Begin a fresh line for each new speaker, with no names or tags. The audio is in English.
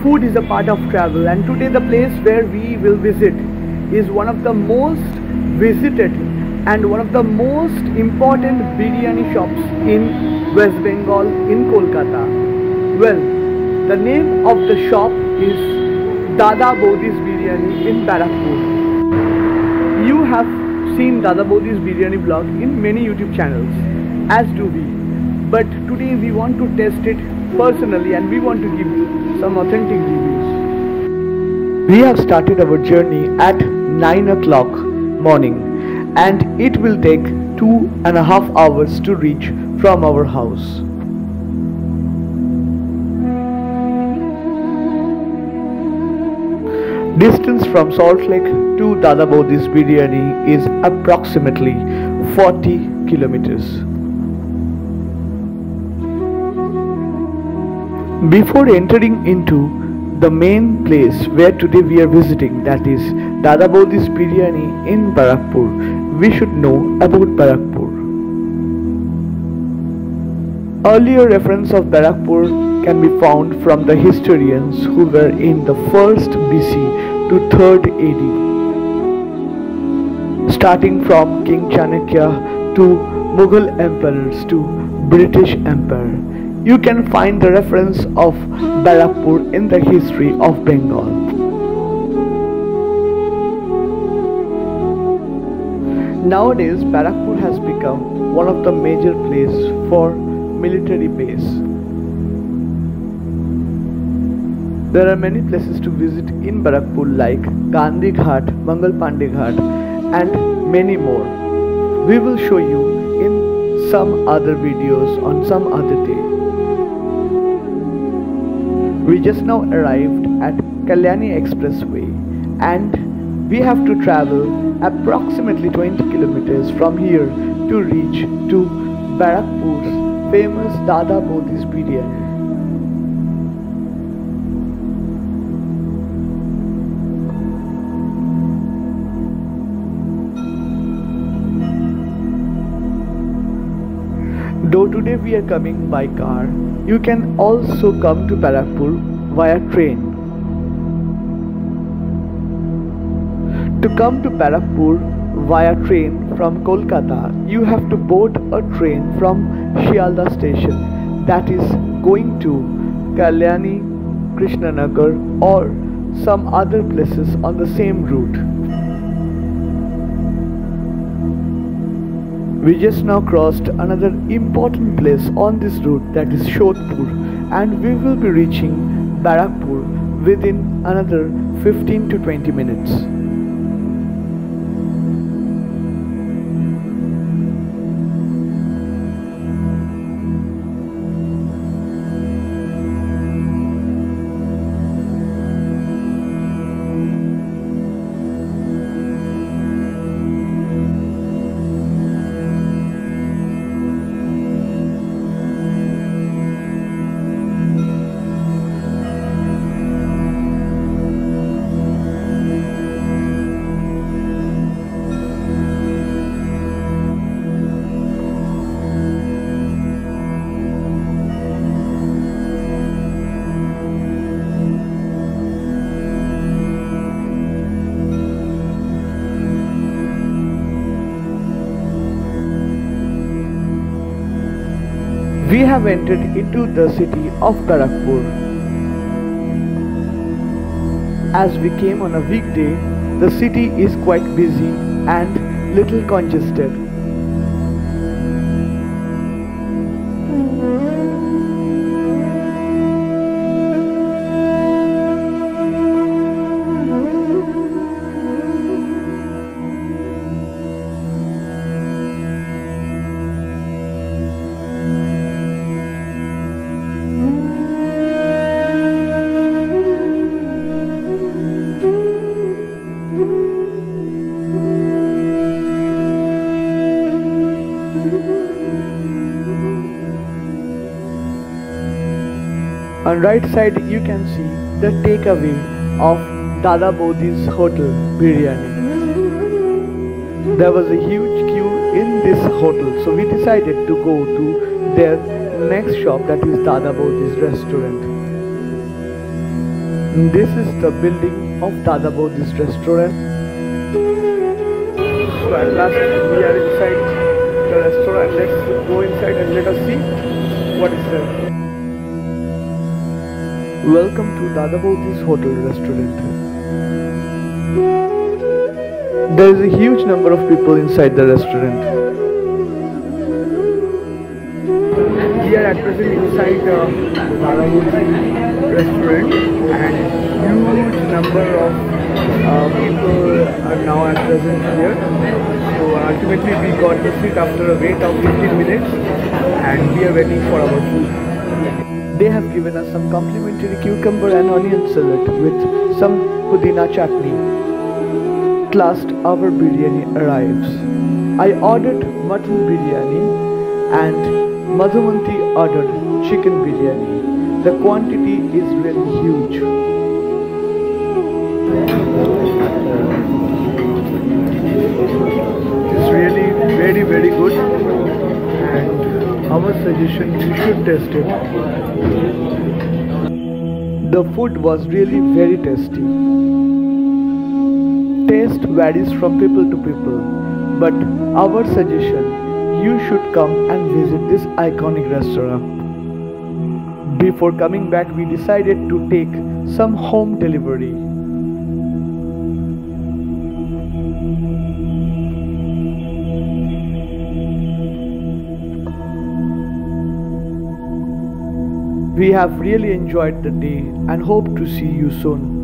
food is a part of travel, and today the place where we will visit is one of the most visited and one of the most important biryani shops in West Bengal, in Kolkata. Well, the name of the shop is Dada Boudi Biriyani in Barakpur. You have seen Dada Boudi's biryani vlog in many YouTube channels, as do we. But today we want to test it personally and we want to give you some authentic reviews. We have started our journey at 9 o'clock morning and it will take 2.5 hours to reach from our house. Distance from Salt Lake to Dada Boudi's Biryani is approximately 40 kilometers. Before entering into the main place where today we are visiting, that is Dada Boudi's Biryani in Barakpur, we should know about Barakpur. Earlier reference of Barakpur can be found from the historians who were in the 1st BC to 3rd AD, starting from King Chanakya to Mughal emperors to British Empire. You can find the reference of Barakpur in the history of Bengal. Nowadays, Barakpur has become one of the major places for military base. There are many places to visit in Barakpur like Gandhi Ghat, Mangal Pandey Ghat and many more. We will show you in some other videos on some other day. We just now arrived at Kalyani Expressway and we have to travel approximately 20 kilometers from here to reach to Barakpur's famous Dada Boudi's Biryani. Though today we are coming by car, you can also come to Barakpur via train. To come to Barakpur via train from Kolkata, you have to board a train from Shialda station, that is going to Kalyani, Krishnanagar or some other places on the same route. We just now crossed another important place on this route, that is Shodhpur, and we will be reaching Barakpur within another 15 to 20 minutes. We have entered into the city of Barakpur. As we came on a weekday, the city is quite busy and little congested. On right side you can see the takeaway of Dada Boudi's Hotel Biryani. There was a huge queue in this hotel, so we decided to go to their next shop, that is Dada Boudi's restaurant. This is the building of Dada Boudi's restaurant. So at last we are inside the restaurant. Let's go inside and let us see what is there. Welcome to Dada Boudi's hotel restaurant. There is a huge number of people inside the restaurant. We are at present inside the Dada Boudi restaurant, and huge number of people are now at present here. So ultimately we got the seat after a wait of 15 minutes, and we are waiting for our food. They have given us some complimentary cucumber and onion salad with some pudina chutney. At last our biryani arrives. I ordered mutton biryani and Madhumanti ordered chicken biryani. The quantity is really huge. It's really very good, and our suggestion, you should test it. The food was really very tasty. Taste varies from people to people, but our suggestion, you should come and visit this iconic restaurant. Before coming back, we decided to take some home delivery. We have really enjoyed the day and hope to see you soon.